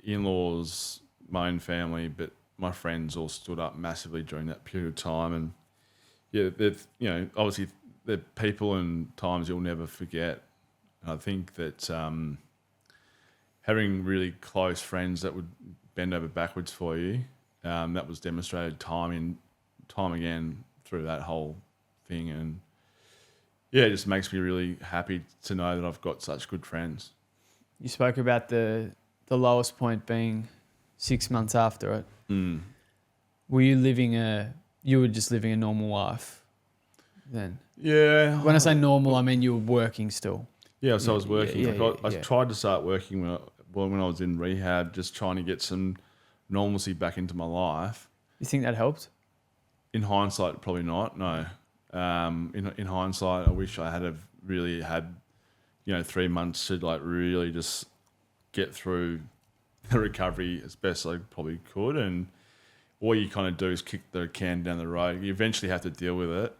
Speaker 2: in-laws, my own family, but my friends all stood up massively during that period of time. And yeah, they've, obviously they're people and times you'll never forget. And I think that having really close friends that would bend over backwards for you, that was demonstrated time again through that whole thing. And yeah, it just makes me really happy to know that I've got such good friends.
Speaker 1: You spoke about the lowest point being 6 months after it. Were you were just living a normal life then?
Speaker 2: Yeah.
Speaker 1: When I say normal, I mean you were working still.
Speaker 2: Yeah, so I was working. I
Speaker 1: yeah.
Speaker 2: tried to start working when I was in rehab, just trying to get some normalcy back into my life.
Speaker 1: You think that helped?
Speaker 2: In hindsight, probably not. No. In hindsight, I wish I had really had 3 months to like really just get through the recovery as best I probably could. And all you kind of do is kick the can down the road. You eventually have to deal with it,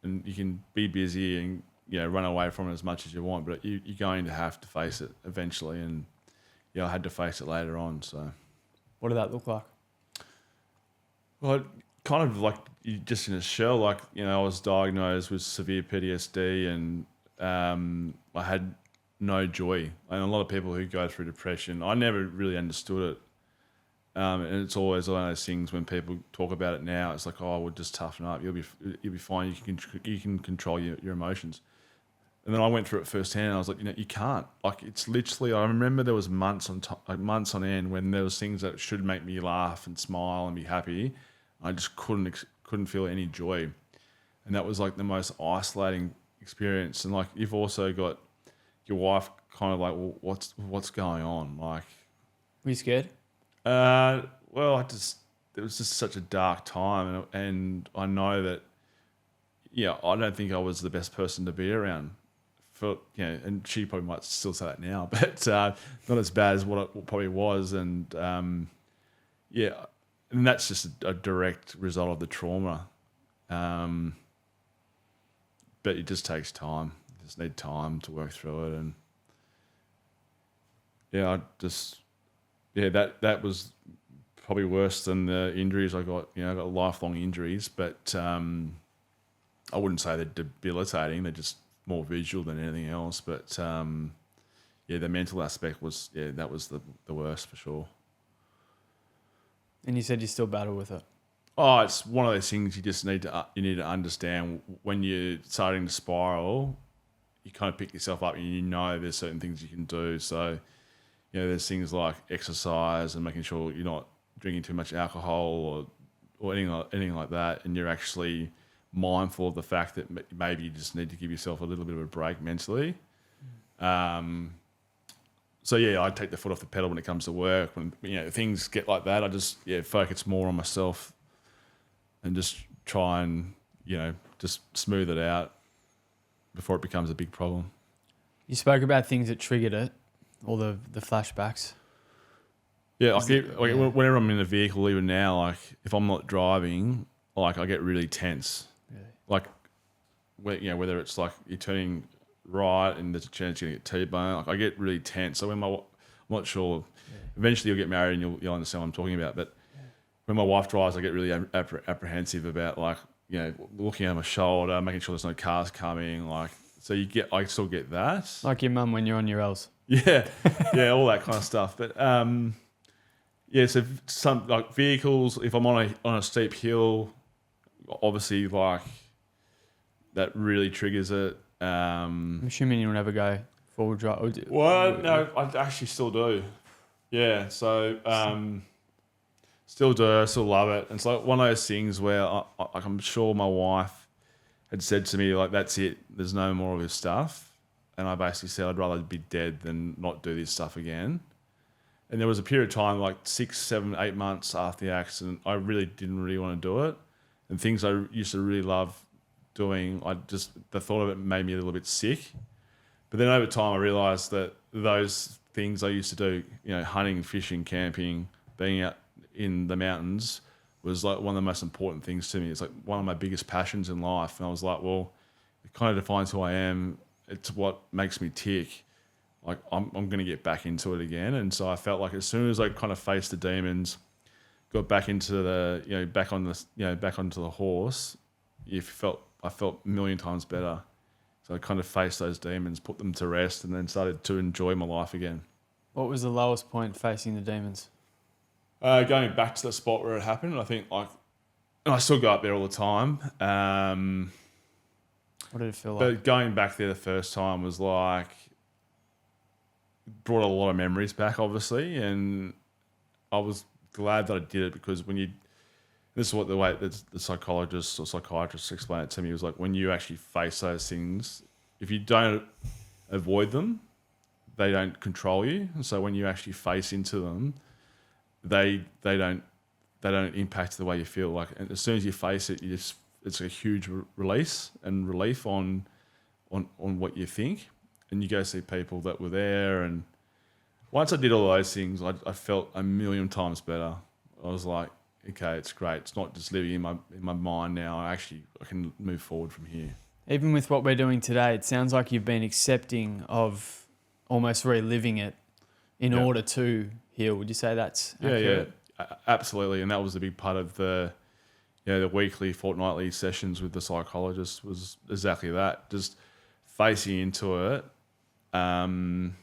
Speaker 2: and you can be busy and run away from it as much as you want, but you're going to have to face it eventually. And I had to face it later on. So,
Speaker 1: what did that look like?
Speaker 2: Well, kind of like you just in a shell. Like I was diagnosed with severe PTSD, and I had no joy. And a lot of people who go through depression, I never really understood it. And it's always one of those things when people talk about it now. It's like, oh, we'll just toughen up. You'll be fine. You can control your emotions. And then I went through it firsthand. And I was like, you can't. Like, it's literally. I remember there was months on end when there was things that should make me laugh and smile and be happy. I just couldn't feel any joy, and that was like the most isolating experience. And like, you've also got your wife kind of like, well, what's going on? Like,
Speaker 1: Were you scared?
Speaker 2: Well, it was just such a dark time, and I know that, I don't think I was the best person to be around. And she probably might still say that now, but not as bad as what it probably was, and and that's just a direct result of the trauma. But it just takes time. You just need time to work through it, and that was probably worse than the injuries I got. I got lifelong injuries, but I wouldn't say they're debilitating. They're just more visual than anything else. But the mental aspect was that was the worst for sure.
Speaker 1: And you said you still battle with it.
Speaker 2: Oh, it's one of those things you just need to understand when you're starting to spiral. You kind of pick yourself up, and you know there's certain things you can do. So, there's things like exercise and making sure you're not drinking too much alcohol or anything like that, and you're actually mindful of the fact that maybe you just need to give yourself a little bit of a break mentally. So I take the foot off the pedal when it comes to work. When things get like that, I just focus more on myself and just try and just smooth it out before it becomes a big problem.
Speaker 1: You spoke about things that triggered it, all the flashbacks.
Speaker 2: Yeah, whenever I'm in a vehicle, even now, like if I'm not driving, like I get really tense.
Speaker 1: Really?
Speaker 2: Like, whether it's like you're turning right and there's a chance you're gonna get T-bone, like I get really tense. So I'm not sure. Yeah. Eventually, you'll get married and you'll understand what I'm talking about. But when my wife drives, I get really apprehensive about like looking at my shoulder, making sure there's no cars coming. Like, so I still get that.
Speaker 1: Like your mum when you're on your L's.
Speaker 2: Yeah, all that kind of stuff. But so some like vehicles, if I'm on a steep hill, obviously like that really triggers it.
Speaker 1: I'm assuming you'll never go forward drive.
Speaker 2: Well, no, I actually still do. Yeah, so still do. I still love it. And it's like one of those things where I'm sure my wife had said to me like, "That's it. There's no more of this stuff." And I basically said, "I'd rather be dead than not do this stuff again." And there was a period of time, like 6, 7, 8 months after the accident, I really didn't really want to do it. And things I used to really love doing, the thought of it made me a little bit sick. But then over time, I realised that those things I used to do, hunting, fishing, camping, being out in the mountains, was like one of the most important things to me. It's like one of my biggest passions in life. And I was like, well, it kind of defines who I am. It's what makes me tick. Like I'm going to get back into it again. And so I felt like as soon as I kind of faced the demons, got back into back onto the horse, I felt a million times better. So I kind of faced those demons, put them to rest, and then started to enjoy my life again.
Speaker 1: What was the lowest point facing the demons?
Speaker 2: Going back to the spot where it happened, I think and I still go up there all the time.
Speaker 1: What did it feel like?
Speaker 2: But going back there the first time was like, brought a lot of memories back, obviously, and I was glad that I did it because this is what the way that the psychologist or psychiatrist explained it to me, was like when you actually face those things, if you don't avoid them, they don't control you. And so when you actually face into them, they don't impact the way you feel. Like, and as soon as you face it, it's a huge release and relief on what you think. And you go see people that were there, and once I did all those things, I felt a million times better. I was like, okay, it's great. It's not just living in my mind now. I can move forward from here.
Speaker 1: Even with what we're doing today, it sounds like you've been accepting of almost reliving it in order to heal. Would you say that's accurate?
Speaker 2: Yeah, absolutely. And that was a big part of the weekly, fortnightly sessions with the psychologist, was exactly that. Just facing into it, and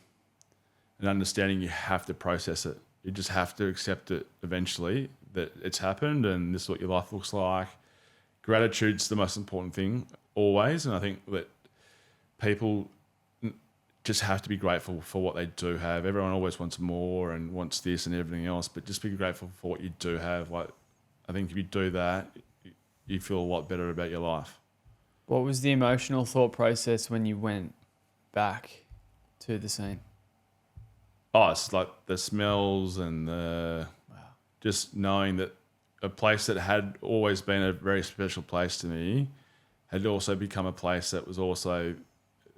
Speaker 2: understanding you have to process it. You just have to accept it eventually that it's happened and this is what your life looks like. Gratitude's the most important thing always, and I think that people just have to be grateful for what they do have. Everyone always wants more and wants this and everything else, but just be grateful for what you do have. Like, I think if you do that, you feel a lot better about your life.
Speaker 1: What was the emotional thought process when you went back to the scene?
Speaker 2: Oh, it's like the smells and just knowing that a place that had always been a very special place to me had also become a place that was also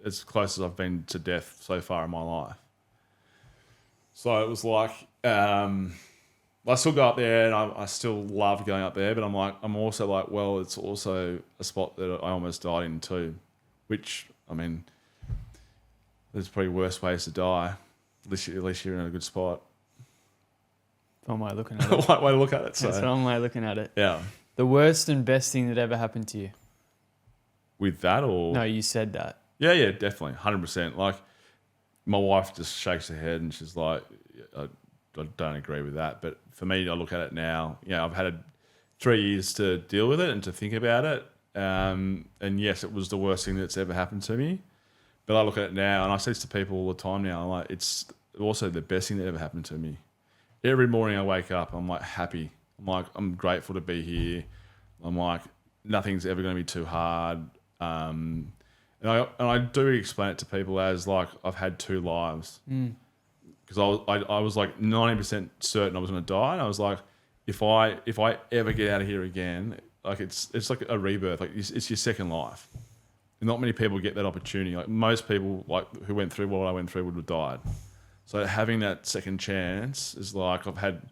Speaker 2: as close as I've been to death so far in my life. So it was like, I still go up there and I still love going up there, but I'm also like, well, it's also a spot that I almost died in too, which, I mean, there's probably worse ways to die. At least you're in a good spot.
Speaker 1: One way of looking at it.
Speaker 2: One way to look at it. So.
Speaker 1: That's one way of looking at it.
Speaker 2: Yeah.
Speaker 1: The worst and best thing that ever happened to you?
Speaker 2: With that or?
Speaker 1: No, you said that.
Speaker 2: Yeah, definitely. 100%. Like, my wife just shakes her head and she's like, I don't agree with that. But for me, I look at it now, I've had 3 years to deal with it and to think about it. And yes, it was the worst thing that's ever happened to me. But I look at it now and I say this to people all the time now, I'm like, it's also the best thing that ever happened to me. Every morning I wake up, I'm like happy. I'm like, I'm grateful to be here. I'm like, nothing's ever going to be too hard. And I do explain it to people as like, I've had 2 lives. Because I was like 90% certain I was going to die. And I was like, if I ever get out of here again, like it's like a rebirth. Like it's your second life. And not many people get that opportunity. Like most people like who went through what I went through would have died. So having that second chance is like, I've had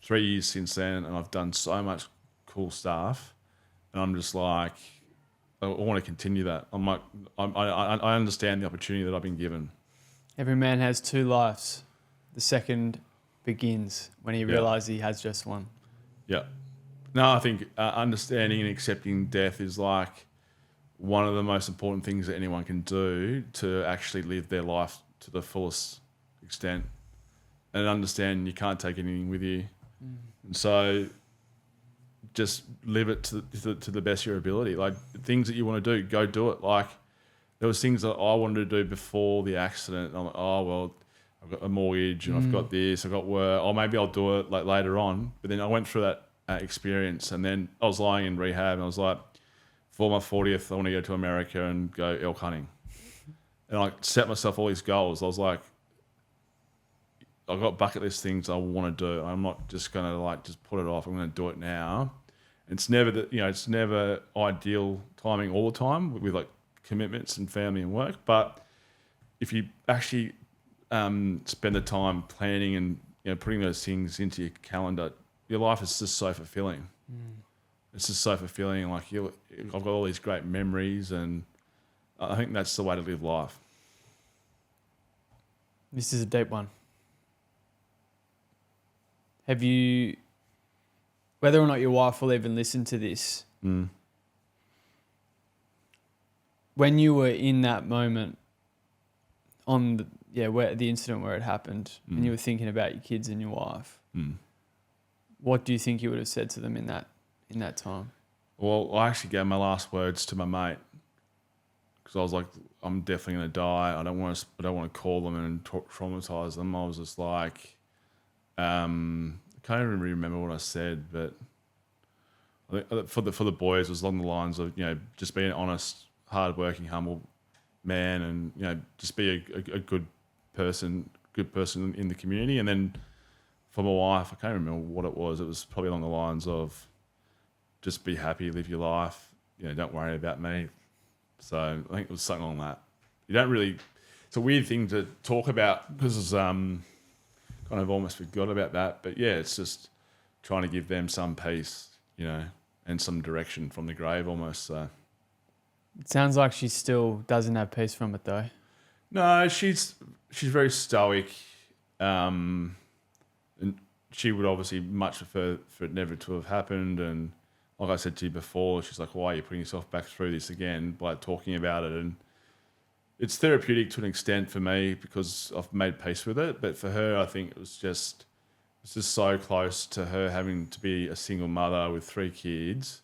Speaker 2: 3 years since then and I've done so much cool stuff. And I'm just like, I want to continue that. I'm like, I understand the opportunity that I've been given.
Speaker 1: Every man has 2 lives. The second begins when he realizes he has just one.
Speaker 2: Yeah. No, I think understanding and accepting death is like one of the most important things that anyone can do to actually live their life to the fullest extent, and understand you can't take anything with you. And so just live it to the best of your ability. Like things that you want to do, go do it. Like there was things that I wanted to do before the accident. And I'm like, oh, well, I've got a mortgage and I've got this, I've got work. Oh, maybe I'll do it like later on. But then I went through that experience and then I was lying in rehab and I was like, for my 40th, I want to go to America and go elk hunting. And I set myself all these goals. I was like, I've got bucket list things I want to do. I'm not just going to like just put it off. I'm going to do it now. It's never it's never ideal timing all the time with like commitments and family and work. But if you actually spend the time planning and putting those things into your calendar, your life is just so fulfilling. It's just so fulfilling. Like I've got all these great memories, and I think that's the way to live life.
Speaker 1: This is a deep one. Have you, whether or not your wife will even listen to this, when you were in that moment on where the incident where it happened, and you were thinking about your kids and your wife, what do you think you would have said to them in that time?
Speaker 2: Well, I actually gave my last words to my mate because I was like, I'm definitely going to die. I don't want to call them and traumatize them. I was just like, I can't even remember what I said, but I think for the boys it was along the lines of just being an honest, hardworking, humble man, and just be a good person in the community. And then for my wife, I can't remember what it was. It was probably along the lines of just be happy, live your life. Don't worry about me. So I think it was something like that. You don't really. It's a weird thing to talk about because kind of almost forgot about that. But yeah, it's just trying to give them some peace, and some direction from the grave almost. So
Speaker 1: it sounds like she still doesn't have peace from it though.
Speaker 2: No, she's very stoic, and she would obviously much prefer for it never to have happened. And like I said to you before, she's like, "Why are you putting yourself back through this again by talking about it?" And it's therapeutic to an extent for me because I've made peace with it. But for her, I think it's just so close to her having to be a single mother with 3 kids,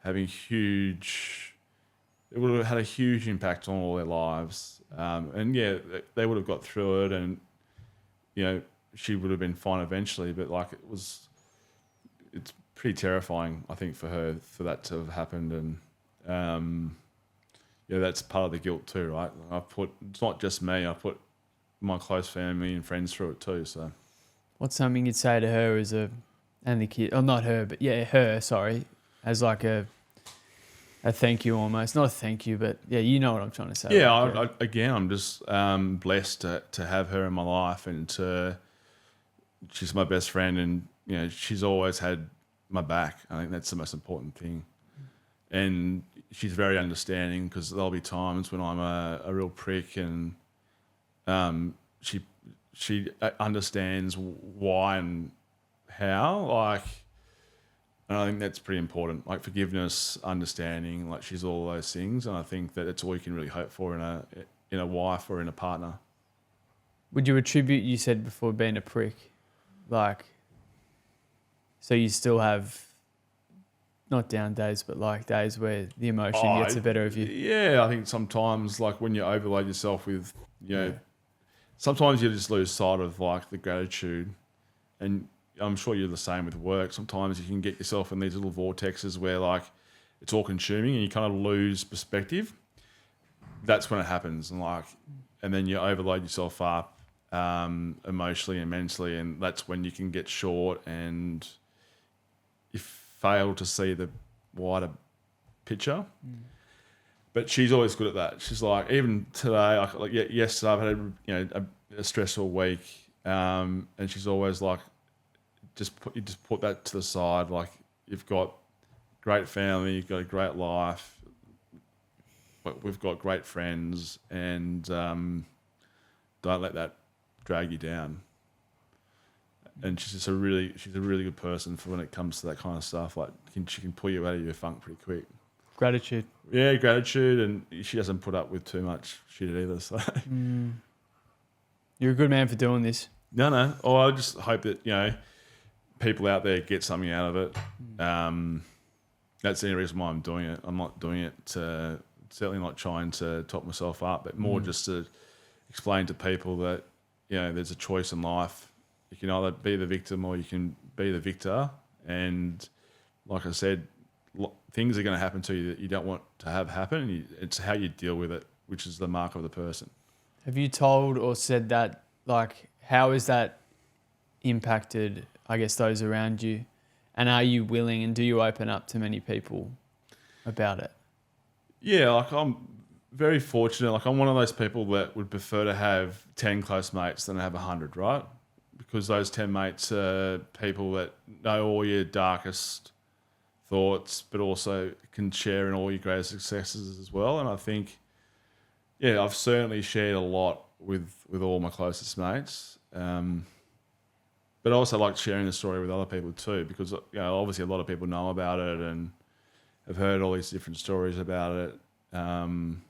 Speaker 2: having it would have had a huge impact on all their lives. And yeah, they would have got through it, and she would have been fine eventually. But like it's pretty terrifying, I think, for her for that to have happened, and that's part of the guilt too, right? It's not just me. I put my close family and friends through it too. So,
Speaker 1: what's something you'd say to her and the kid? Oh, not her, but yeah, her. Sorry, as like a thank you almost. Not a thank you, but yeah, you know what I'm trying to say.
Speaker 2: Yeah, I'm just blessed to have her in my life, and she's my best friend, and she's always had my back. I think that's the most important thing. And she's very understanding, because there'll be times when I'm a real prick, and she understands why and how. And I think that's pretty important. Like forgiveness, understanding. Like she's all those things, and I think that it's all you can really hope for in a wife or in a partner.
Speaker 1: Would you attribute, you said before, being a prick, like, so you still have not down days, but like days where the emotion gets the better of you?
Speaker 2: Yeah, I think sometimes, like when you overload yourself with, sometimes you just lose sight of like the gratitude, and I'm sure you're the same with work. Sometimes you can get yourself in these little vortexes where like it's all consuming and you kind of lose perspective. That's when it happens, and then you overload yourself up emotionally and mentally, and that's when you can get short and you fail to see the wider picture. But she's always good at that. She's like, even today, yesterday, I've had a stressful week, and she's always like, just put that to the side. Like, you've got great family, you've got a great life, but we've got great friends, and don't let that drag you down. And she's a really good person for when it comes to that kind of stuff. Like, she can pull you out of your funk pretty quick.
Speaker 1: Gratitude.
Speaker 2: Yeah, gratitude, and she doesn't put up with too much shit either. So
Speaker 1: You're a good man for doing this.
Speaker 2: No. Oh, I just hope that people out there get something out of it. That's the only reason why I'm doing it. I'm not doing it to, certainly not trying to top myself up, but more just to explain to people that there's a choice in life. You can either be the victim or you can be the victor. And like I said, things are going to happen to you that you don't want to have happen. It's how you deal with it, which is the mark of the person.
Speaker 1: Have you told or said that, like, how has that impacted, I guess, those around you? And are you willing, and do you open up to many people about it? Yeah,
Speaker 2: like I'm very fortunate. Like I'm one of those people that would prefer to have 10 close mates than have 100, right? Because those 10 mates are people that know all your darkest thoughts, but also can share in all your greatest successes as well. And I think, I've certainly shared a lot with all my closest mates. But I also like sharing the story with other people too, because obviously a lot of people know about it and have heard all these different stories about it. And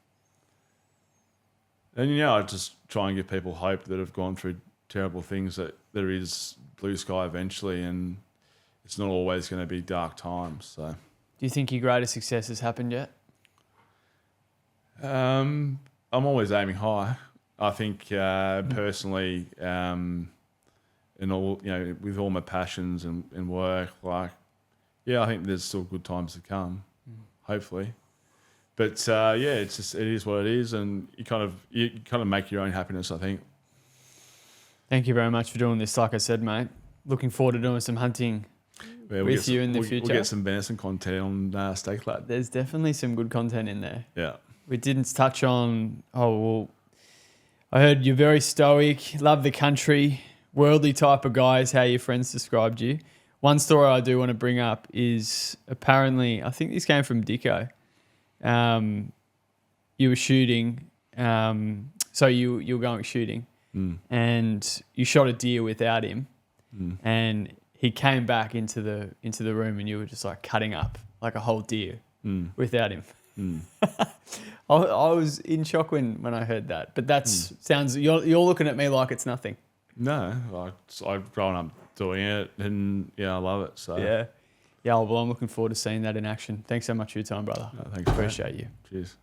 Speaker 2: I just try and give people hope that have gone through terrible things, that there is blue sky eventually, and it's not always going to be dark times. So,
Speaker 1: do you think your greatest success has happened yet?
Speaker 2: I'm always aiming high. I think personally, and all with all my passions and work, I think there's still good times to come, hopefully. But it is what it is, and you kind of make your own happiness, I think.
Speaker 1: Thank you very much for doing this. Like I said, mate, looking forward to doing some hunting with you in the future.
Speaker 2: We'll get some venison content on Steak Lab.
Speaker 1: There's definitely some good content in there.
Speaker 2: Yeah.
Speaker 1: We didn't touch on, I heard you're very stoic, love the country, worldly type of guy is how your friends described you. One story I do want to bring up is apparently, I think this came from Dicko. You were shooting, so you were going shooting, and you shot a deer without him, and he came back into the room, and you were just like cutting up like a whole deer without him. I was in shock when I heard that. But that's sounds you're looking at me like it's nothing.
Speaker 2: No, I've grown up doing it, and yeah, I love it. So
Speaker 1: Yeah. Yeah, well, I'm looking forward to seeing that in action. Thanks so much for your time, brother.
Speaker 2: thanks, mate.
Speaker 1: Appreciate you.
Speaker 2: Cheers.